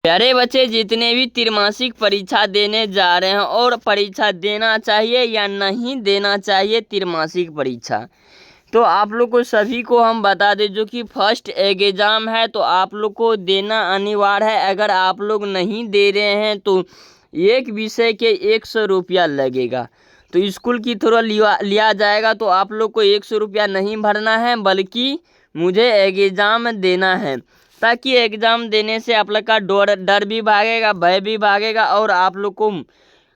प्यारे बच्चे, जितने भी त्रिमासिक परीक्षा देने जा रहे हैं और परीक्षा देना चाहिए या नहीं देना चाहिए त्रिमासिक परीक्षा, तो आप लोग को सभी को हम बता दें जो कि फर्स्ट एग्ज़ाम है तो आप लोग को देना अनिवार्य है। अगर आप लोग नहीं दे रहे हैं तो एक विषय के 100 रुपया लगेगा। तो स्कूल की थ्रू लिया जाएगा, तो आप लोग को 100 रुपया नहीं भरना है बल्कि मुझे एग्ज़ाम देना है, ताकि एग्ज़ाम देने से आप लोग का डर भी भागेगा, भय भी भागेगा और आप लोग को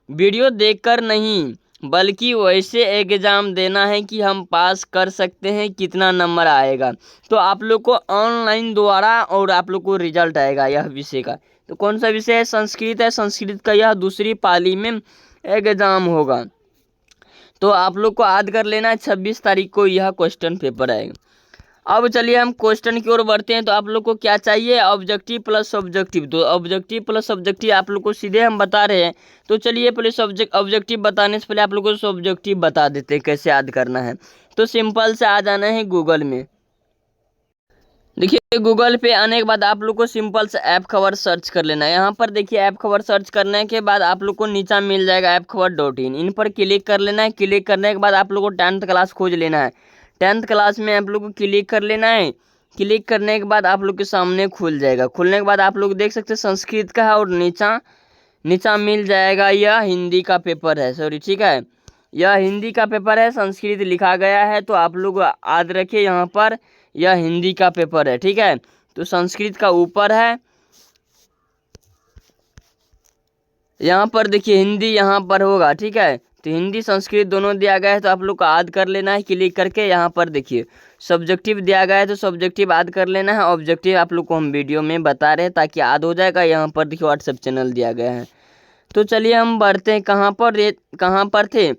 वीडियो देखकर नहीं बल्कि वैसे एग्ज़ाम देना है कि हम पास कर सकते हैं, कितना नंबर आएगा। तो आप लोग को ऑनलाइन द्वारा और आप लोग को रिजल्ट आएगा यह विषय का। तो कौन सा विषय है? संस्कृत है। संस्कृत का यह दूसरी पाली में एग्ज़ाम होगा। तो आप लोग को याद कर लेना है 26 तारीख को यह क्वेश्चन पेपर आएगा। अब चलिए हम क्वेश्चन की ओर बढ़ते हैं। तो आप लोग को क्या चाहिए? Objective plus subjective. तो ऑब्जेक्टिव प्लस सब्जेक्टिव आप लोग को सीधे हम बता रहे हैं। तो चलिए पहले ऑब्जेक्टिव बताने से पहले आप लोग को सब्जेक्टिव बता देते हैं कैसे याद करना है। तो सिंपल से आ जाना है गूगल में। देखिए गूगल पे आने के बाद आप लोग को सिंपल से ऐप खबर सर्च कर लेना है। यहाँ पर देखिए ऐप खबर सर्च करने के बाद आप लोग को नीचा मिल जाएगा appkhabar.in। इन पर क्लिक कर लेना है। क्लिक करने के बाद आप लोग को 10th क्लास खोज लेना है। 10th क्लास में आप लोग को क्लिक कर लेना है। क्लिक करने के बाद आप लोग के सामने खुल जाएगा। खुलने के बाद आप लोग देख सकते हैं संस्कृत का है और नीचा मिल जाएगा यह हिंदी का पेपर है। सॉरी, ठीक है, यह हिंदी का पेपर है, संस्कृत लिखा गया है। तो आप लोग याद रखिए यहाँ पर यह हिंदी का पेपर है, ठीक है। तो संस्कृत का ऊपर है, यहाँ पर देखिए हिंदी यहाँ पर होगा, ठीक है। तो हिंदी संस्कृत दोनों दिया गया है, तो आप लोग को याद कर लेना है। क्लिक करके यहाँ पर देखिए सब्जेक्टिव दिया गया है, तो सब्जेक्टिव याद कर लेना है। ऑब्जेक्टिव आप लोग को हम वीडियो में बता रहे हैं ताकि याद हो जाएगा। यहाँ पर देखिए व्हाट्सएप चैनल दिया गया है। तो चलिए हम बढ़ते हैं, कहाँ पर थे?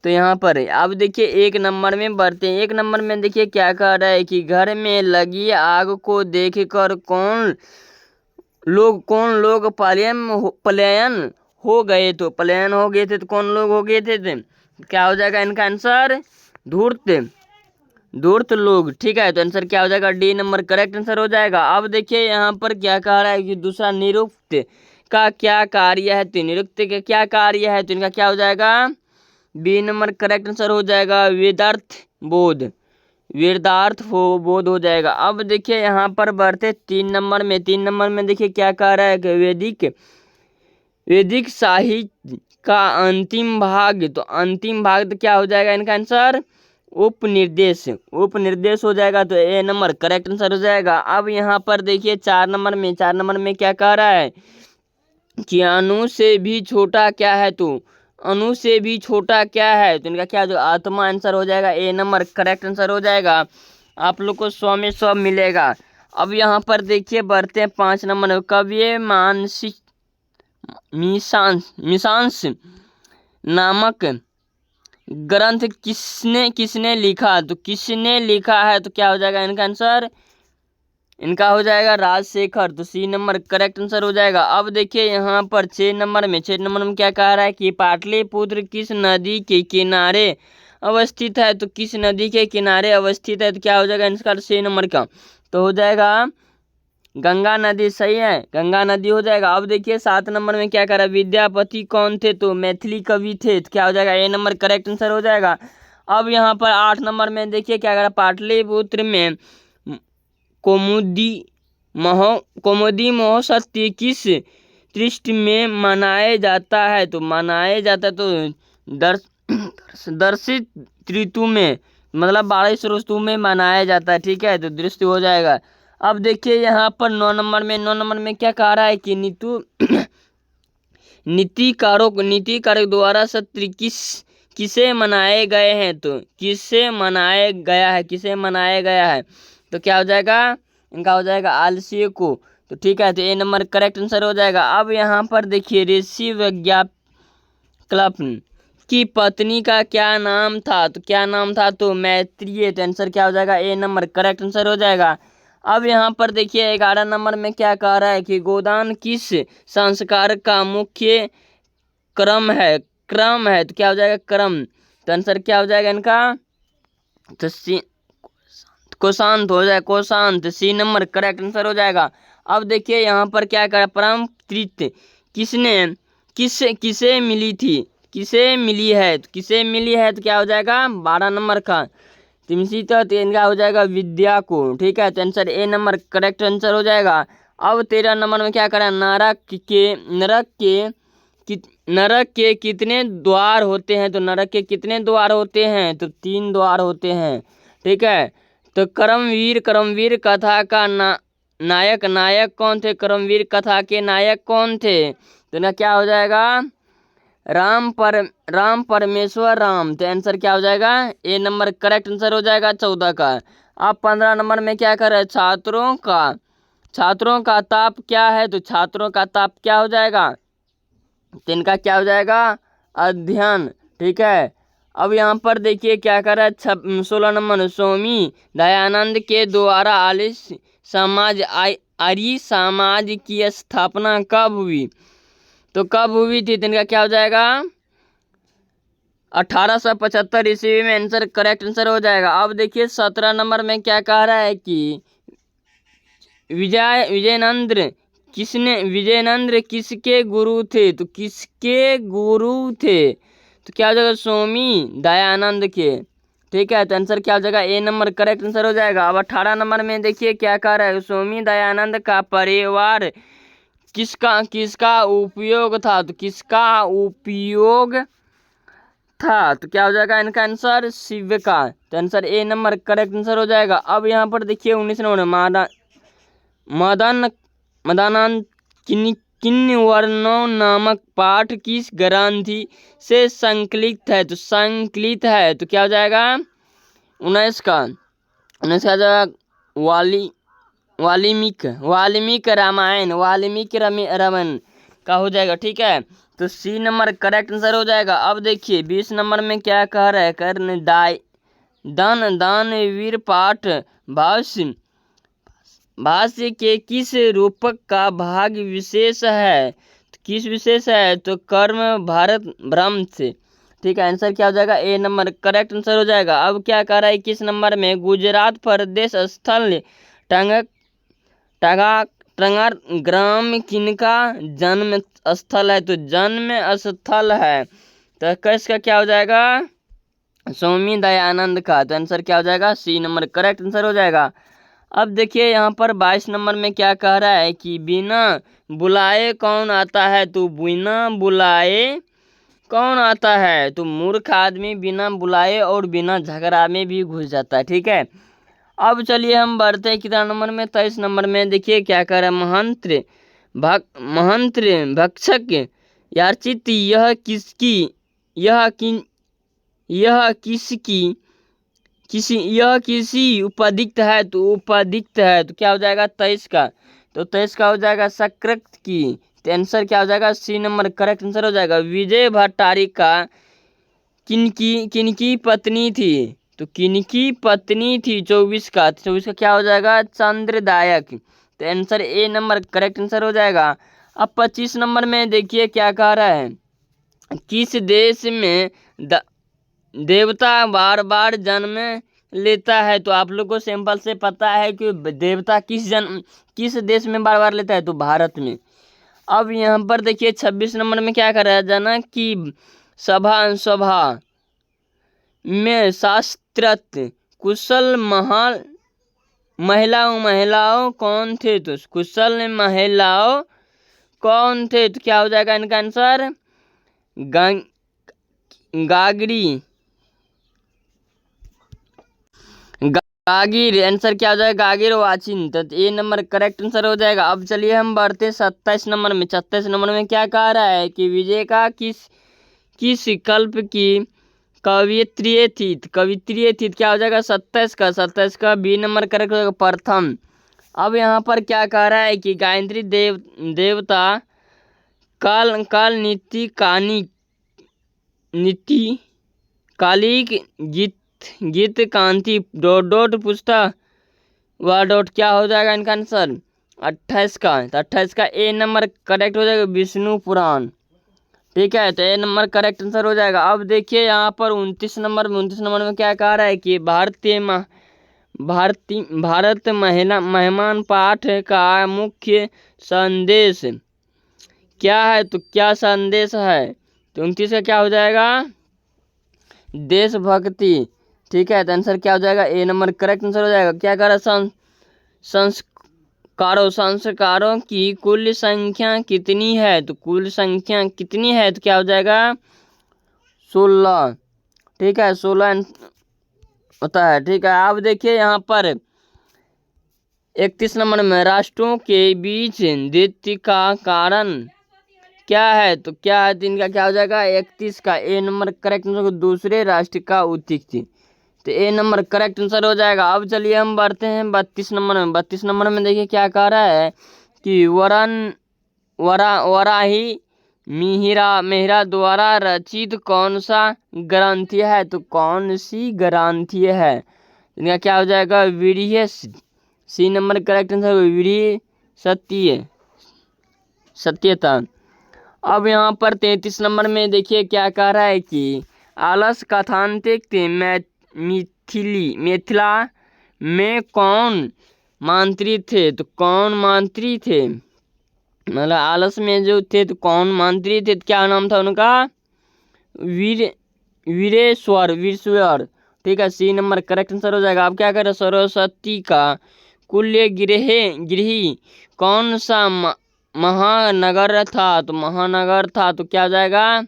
तो यहाँ पर है। अब देखिए 1 नंबर में बढ़ते हैं। 1 नंबर में देखिए क्या कह रहा है कि घर में लगी आग को देखकर कौन लोग पलायन हो गए। तो पलायन हो गए थे, तो कौन लोग हो गए थे? क्या हो जाएगा इनका आंसर? धूर्त लोग, ठीक है। तो आंसर क्या हो जाएगा? डी नंबर करेक्ट आंसर हो जाएगा। अब देखिए यहाँ पर क्या कह रहा है कि दूसरा निरुक्त का क्या कार्य है? तो निरुक्त का क्या कार्य है? तो इनका क्या हो जाएगा? बी नंबर करेक्ट आंसर हो जाएगा। वेदार्थ बोध हो जाएगा। अब देखिए यहाँ पर बढ़ते 3 नंबर में। 3 नंबर में देखिए क्या कह रहा है कि वैदिक साहित्य का अंतिम भाग। तो अंतिम भाग तो क्या हो जाएगा इनका आंसर? उपनिर्देश हो जाएगा। तो ए नंबर करेक्ट आंसर हो जाएगा। अब यहाँ पर देखिए 4 नंबर में क्या कह रहा है कि अणु से भी छोटा क्या है? तो अणु से भी छोटा क्या है? तो इनका क्या हो जाएगा? आत्मा आंसर हो जाएगा। ए नंबर करेक्ट आंसर हो जाएगा। आप लोग को 100 में 100 मिलेगा। अब यहाँ पर देखिए बढ़ते हैं 5 नंबर में। कवि मानसिक मीसांस नामक ग्रंथ किसने लिखा? तो किसने लिखा है? तो क्या हो जाएगा इनका आंसर? इनका हो जाएगा राजशेखर। तो सी नंबर करेक्ट आंसर हो जाएगा। अब देखिए यहाँ पर 6 नंबर में क्या कह रहा है कि पाटलिपुत्र किस नदी के किनारे अवस्थित है? तो किस नदी के किनारे अवस्थित है? तो क्या हो जाएगा इसका? 6 नंबर का तो हो जाएगा गंगा नदी। सही है, गंगा नदी हो जाएगा। अब देखिए 7 नंबर में क्या कह रहा है? विद्यापति कौन थे? तो मैथिली कवि थे। तो क्या हो जाएगा? ए नंबर करेक्ट आंसर हो जाएगा। अब यहाँ पर 8 नंबर में देखिए क्या कह रहा है? पाटलिपुत्र में कौमुदी महोत्सव किस तीर्थ में मनाया जाता है? तो मनाया जाता है तो दर्शित ऋतु में, मतलब 22 ऋतु में मनाया जाता है, ठीक है। तो दृष्टि हो जाएगा। अब देखिए यहाँ पर 9 नंबर में क्या कह रहा है कि नीतिकारों द्वारा सत्र किसे मनाए गए हैं? तो किसे मनाया गया है? तो क्या हो जाएगा? इनका हो जाएगा आलसी को। तो ठीक है, तो ए नंबर करेक्ट आंसर हो जाएगा। अब यहाँ पर देखिए ऋषि वैज्ञानिक की पत्नी का क्या नाम था? तो क्या नाम था? तो मैत्रेयी। तो आंसर क्या हो जाएगा? ए नंबर करेक्ट आंसर हो जाएगा। अब यहाँ पर देखिए 11 नंबर में क्या कह रहा है कि गोदान किस संस्कार का मुख्य क्रम है? तो क्या हो जाएगा? क्रम। तो आंसर क्या हो जाएगा इनका? तो कोशांत हो जाए, कोशांत। सी नंबर करेक्ट आंसर हो जाएगा। अब देखिए यहाँ पर क्या करा, परम तृप्त किसने किसे मिली थी, किसे मिली है, तो किसे मिली है तो क्या हो जाएगा 12 नंबर का तिमसी, तो इनका हो जाएगा विद्या को। ठीक है, तो answer A number correct answer हो जाएगा। अब 13 नंबर में क्या करा, नरक के कितने द्वार होते हैं, तो नरक के कितने द्वार होते हैं, तो 3 द्वार होते हैं। ठीक है, तो कर्मवीर कथा का नायक कौन थे, कर्मवीर कथा के नायक कौन थे, तो ना क्या हो जाएगा राम परमेश्वर राम, तो आंसर क्या हो जाएगा ए नंबर करेक्ट आंसर हो जाएगा 14 का। अब 15 नंबर में क्या कर रहे हैं, छात्रों का ताप क्या है, तो छात्रों का ताप क्या हो जाएगा, तो इनका क्या हो जाएगा अध्ययन। ठीक है, अब यहाँ पर देखिए क्या कर रहा है 16 नंबर, स्वामी दयानंद के द्वारा आर्य समाज की स्थापना कब हुई, तो कब हुई थी, तो इनका क्या हो जाएगा 1875 ईस्वी में, आंसर करेक्ट आंसर हो जाएगा। अब देखिए 17 नंबर में क्या कह रहा है कि विजयनंद्र किसके गुरु थे, तो किसके गुरु थे, तो क्या हो जाएगा स्वामी दयानंद के। ठीक है, तो आंसर क्या हो जाएगा ए नंबर करेक्ट आंसर हो जाएगा। अब 18 नंबर में देखिए क्या कह रहा है, स्वामी दयानंद का परिवार किसका उपयोग था, तो किसका उपयोग था, तो क्या हो जाएगा इनका आंसर शिव का, तो answer A number correct answer हो जाएगा। अब यहाँ पर देखिए 19 नंबर मदानंद किन वर्णों नामक पाठ किस ग्रंथि से संकलित है, तो क्या हो जाएगा 19 का हो जाएगा वाल्मीकि रामायण का हो जाएगा। ठीक है, तो सी नंबर करेक्ट आंसर हो जाएगा। अब देखिए 20 नंबर में क्या कह रहा है, कर्ण दानवीर पाठ भाष्य के किस रूपक का भाग विशेष है, किस विशेष है, तो कर्म भारत ब्रह्म से। ठीक है, आंसर क्या हो जाएगा ए नंबर करेक्ट आंसर हो जाएगा। अब क्या कह रहा है 21 नंबर में, गुजरात प्रदेश स्थल टंगार ग्राम किनका जन्म स्थल है, तो जन्म स्थल है, तो किसका क्या हो जाएगा स्वामी दयानंद का, तो आंसर क्या हो जाएगा सी नंबर करेक्ट आंसर हो जाएगा। अब देखिए यहाँ पर 22 नंबर में क्या कह रहा है कि बिना बुलाए कौन आता है, तो बिना बुलाए कौन आता है, तो मूर्ख आदमी बिना बुलाए और बिना झगड़ा में भी घुस जाता है। ठीक है, अब चलिए हम बढ़ते हैं कितना नंबर में, 23 नंबर में देखिए क्या कह रहा है, महंत्र भक्षक याचित यह किसी उपदिक्त है, तो क्या हो जाएगा 23 का, तो 23 का हो जाएगा सकृत की, तो आंसर क्या हो जाएगा सी नंबर करेक्ट आंसर हो जाएगा। विजय भट्टारिका किनकी पत्नी थी, तो किनकी पत्नी थी 24 का, तो 24 का क्या हो जाएगा चंद्रदायक, तो answer A number correct answer हो जाएगा। अब 25 नंबर में देखिए क्या कह रहा है, किस देश में देवता बार बार जन्म लेता है, तो आप लोग को सिंपल से पता है कि देवता किस देश में बार बार लेता है, तो भारत में। अब यहाँ पर देखिए 26 नंबर में क्या कर रहा है, जनक की सभा में शास्त्रत कुशल महिलाओं कौन थे, तो कुशल महिलाओं कौन थे, तो क्या हो जाएगा इनका आंसर गागिर, आंसर क्या हो जाएगा गागिर वाचिन, तो ए नंबर करेक्ट आंसर हो जाएगा। अब चलिए हम बढ़ते 27 नंबर में। 27 नंबर में क्या कह रहा है कि विजय का किस कल्प की कवित्रीय थी, तो क्या हो जाएगा 27 का बी नंबर करेक्ट हो जाएगा प्रथम। अब यहाँ पर क्या कह रहा है कि गायत्री देवता काल कालिक गीत कांति डॉट पूछता वह डॉट, क्या हो जाएगा इनका आंसर 28 का, तो 28 का ए नंबर करेक्ट हो जाएगा विष्णु पुराण। ठीक है, तो ए नंबर करेक्ट आंसर हो जाएगा। अब देखिए यहाँ पर 29 नंबर में क्या कह रहा है कि भारत मेहमान पाठ का मुख्य संदेश क्या है? तो क्या संदेश है? तो 29 का क्या हो जाएगा? देशभक्ति। ठीक है, तो आंसर क्या हो जाएगा? ए नंबर करेक्ट आंसर हो जाएगा। क्या कर रहा है? संस्कारों की कुल संख्या कितनी है? तो कुल संख्या कितनी है? तो क्या हो जाएगा? 16। ठीक है, 16 होता है। ठीक है, अब देखिए यहाँ पर 31 नंबर में राष्ट्रों के बीच द्वंद्व का कारण क्या है? तो क्या है? इनका क्या हो जाएगा? 31 का ए नंबर करेक्ट आंसर, दूसरे राष्ट्र का उत्पत्ति। तो ए नंबर करेक्ट आंसर हो जाएगा। अब चलिए हम बढ़ते हैं 32 नंबर में। 32 नंबर में देखिए क्या कह रहा है कि वराही मिहिरा द्वारा रचित कौन सा ग्रंथ है? तो कौन सी ग्रंथ है? इनका क्या हो जाएगा? वीर्य। सी नंबर करेक्ट आंसर, वीर्य सत्यता। अब यहाँ पर 33 नंबर में देखिए क्या कह रहा है कि आलस कथानक मिथिला में कौन मंत्री थे? तो कौन मंत्री थे? मतलब आलस में जो थे तो कौन मंत्री थे? तो क्या नाम था उनका? वीरेश्वर। ठीक है, सी नंबर करेक्ट आंसर हो जाएगा। अब क्या करें? सरस्वती का कुल्य गृह कौन सा महानगर था? तो महानगर था, तो क्या हो जाएगा?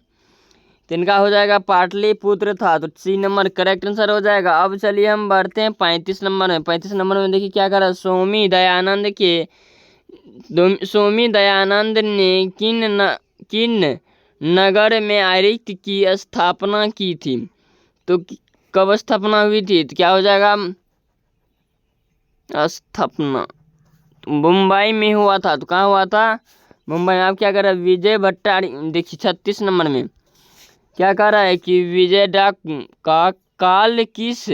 तो इनका हो जाएगा पाटलिपुत्र था। तो सी नंबर करेक्ट आंसर हो जाएगा। अब चलिए हम बढ़ते हैं 35 नंबर में। 35 नंबर में देखिए क्या करा? स्वामी दयानंद ने किन नगर में आर्य की स्थापना की थी? तो कब स्थापना हुई थी? तो क्या हो जाएगा? स्थापना मुंबई में हुआ था। तो कहाँ हुआ था? मुंबई में। आप क्या कर रहे हैं? विजय भट्टाचार्य। देखिए 36 नंबर में क्या कह रहा है कि विजय डाक का काल किस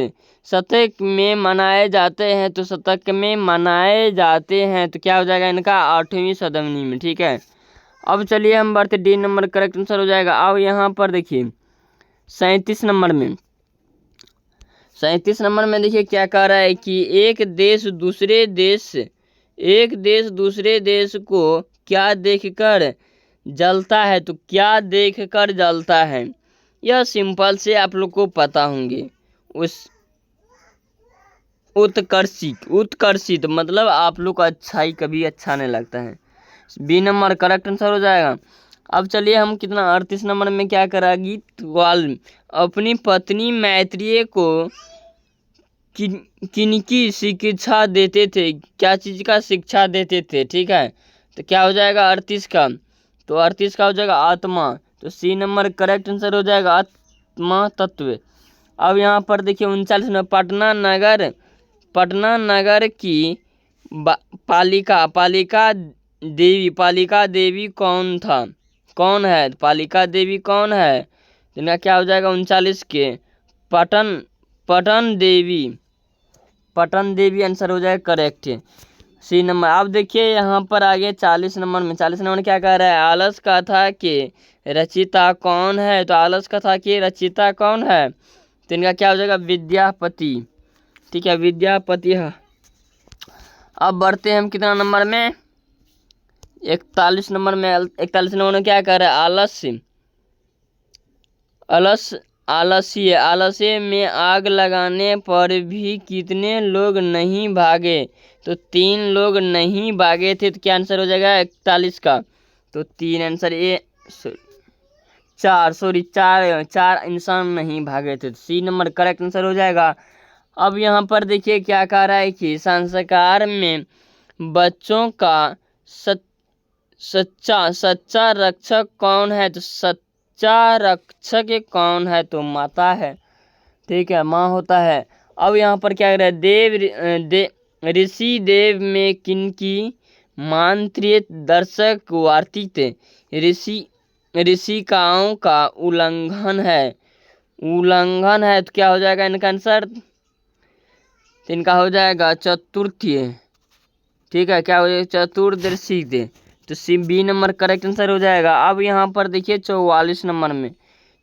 शतक में मनाए जाते हैं? तो शतक में मनाए जाते हैं। तो क्या हो जाएगा इनका? 8वीं सदी में। ठीक है, अब चलिए हम बढ़ते डी नंबर करेक्ट आंसर हो जाएगा। अब यहाँ पर देखिए 37 नंबर में। 37 नंबर में देखिए क्या कह रहा है कि एक देश दूसरे देश को क्या देखकर जलता है? तो क्या देखकर जलता है? यह सिंपल से आप लोग को पता होंगे। उस उत्कर्षित मतलब आप लोग को अच्छाई कभी अच्छा नहीं लगता है। बी नंबर करेक्ट आंसर हो जाएगा। अब चलिए हम कितना 38 नंबर में क्या करेगी? ग्वाल अपनी पत्नी मैत्रेय को किनकी शिक्षा देते थे? क्या चीज का शिक्षा देते थे? ठीक है, तो क्या हो जाएगा 38 का? तो 38 का हो जाएगा आत्मा। तो सी नंबर करेक्ट आंसर हो जाएगा आत्मा तत्व। अब यहाँ पर देखिए 39 में पटना नगर की पालिका देवी कौन है? पालिका देवी कौन है? जिनका क्या हो जाएगा 39 के? पटन देवी आंसर हो जाएगा करेक्ट सी नंबर। अब देखिए यहाँ पर आगे 40 नंबर में। 40 नंबर में क्या कह रहा है? आलस कथा के रचिता कौन है? तो आलस कथा के रचिता कौन है? तो इनका क्या हो जाएगा? विद्यापति। ठीक है, विद्यापति है। अब बढ़ते हैं हम कितना नंबर में? 41 नंबर में। 41 नंबर में क्या कह रहा है? आलस्य में आग लगाने पर भी कितने लोग नहीं भागे? तो 3 लोग नहीं भागे थे। तो क्या आंसर हो जाएगा 41 का? तो 3 आंसर ए चार इंसान नहीं भागे थे। सी नंबर करेक्ट आंसर हो जाएगा। अब यहाँ पर देखिए क्या कह रहा है कि संस्कार में बच्चों का सच्चा रक्षक कौन है? तो सच्चा रक्षक कौन है? तो माता है। ठीक है, माँ होता है। अब यहाँ पर क्या कर रहा है? ऋषि देव में किनकी मानप्रिय दर्शक वार्तिक ऋषिकाओं का उल्लंघन है? तो क्या हो जाएगा इनका आंसर? तो इनका हो जाएगा चतुर्थी। ठीक है, क्या हो जाएगा? चतुर्दशी थे। तो C B number correct answer हो जाएगा। अब यहाँ पर देखिए 44 नंबर में।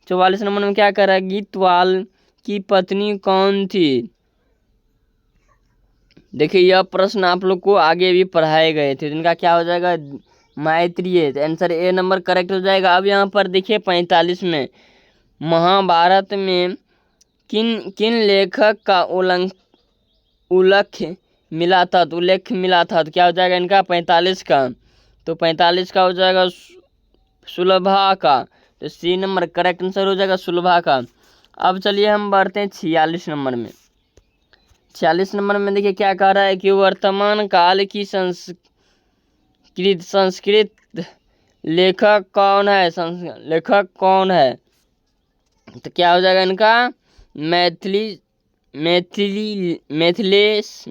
44 नंबर में क्या करेगी? गीतवाल की पत्नी कौन थी? देखिए यह प्रश्न आप लोग को आगे भी पढ़ाए गए थे, इनका क्या हो जाएगा, मैत्रेय। तो आंसर ए नंबर करेक्ट हो जाएगा। अब यहाँ पर देखिए 45 में, महाभारत में किन किन लेखक का उल्लेख मिला था, तो उल्लेख मिला था, तो क्या हो जाएगा इनका 45 का, तो 45 का हो जाएगा सुलभा का। तो सी नंबर करेक्ट आंसर हो जाएगा सुलभा का। अब चलिए हम बढ़ते हैं 46 नंबर में। 46 नंबर में देखिए क्या कह रहा है कि वर्तमान काल की संस्कृत लेखक कौन है, लेखक कौन है, तो क्या हो जाएगा इनका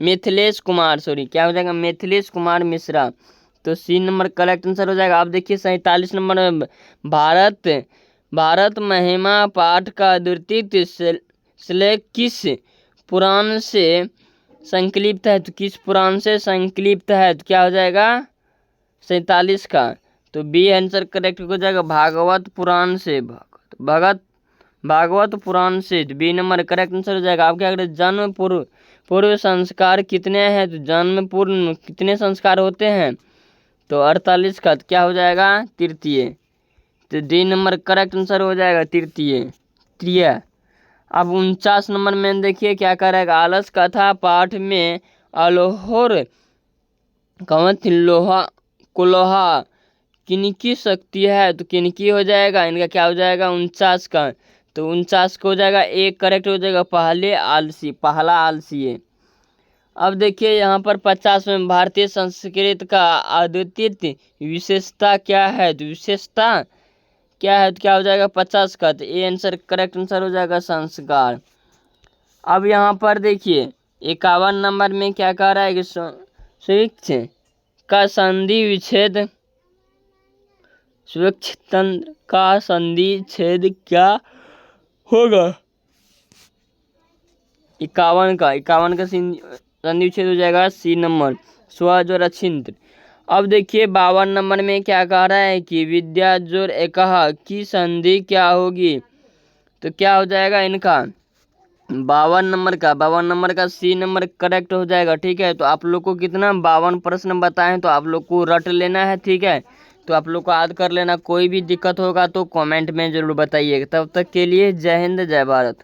मिथिलेश कुमार, सॉरी क्या हो जाएगा मिथिलेश कुमार मिश्रा। तो सी नंबर करेक्ट आंसर हो जाएगा। आप देखिए 47 नंबर में, भारत महिमा पाठ का द्वितीय श्लोक किस पुराण से संकलित है, तो किस पुराण से संकलित है, तो क्या हो जाएगा 47 का, तो बी आंसर करेक्ट हो जाएगा भागवत पुराण से, भागवत पुराण से, बी नंबर करेक्ट आंसर हो जाएगा। आप क्या करें, जन्म पूर्व संस्कार कितने हैं, तो जन्म पूर्व कितने संस्कार होते हैं, तो 48 का, तो क्या हो जाएगा तृतीय, तो डी नंबर करेक्ट आंसर हो जाएगा तृतीय। अब 49 नंबर में देखिए क्या करेगा, आलस कथा पाठ में अलोहोर कंवथ लोहा किनकी शक्ति है, तो किनकी हो जाएगा इनका, क्या हो जाएगा 49 का, तो 49 को हो जाएगा एक करेक्ट हो जाएगा पहला आलसी है। अब देखिए यहाँ पर 50 में, भारतीय संस्कृत का अद्वितीय विशेषता क्या है, तो विशेषता क्या है, तो क्या हो जाएगा 50 का, तो ये आंसर करेक्ट आंसर हो जाएगा संस्कार। अब यहाँ पर देखिए 51 नंबर में क्या कह रहा है कि स्विच का संधि विच्छेद, स्विच तंत्र का संधि छेद क्या होगा, 51 का संधि विच्छेद हो जाएगा सी नंबर स्वज और अछिंत्र। अब देखिए 52 नंबर में क्या कह रहा है कि विद्या जोर एकहा की संधि क्या होगी, तो क्या हो जाएगा इनका 52 नंबर का सी नंबर करेक्ट हो जाएगा। ठीक है, तो आप लोग को कितना 52 प्रश्न बताएं, तो आप लोग को रट लेना है। ठीक है, तो आप लोग को याद कर लेना, कोई भी दिक्कत होगा तो कमेंट में ज़रूर बताइएगा। तब तक के लिए जय हिंद जय भारत।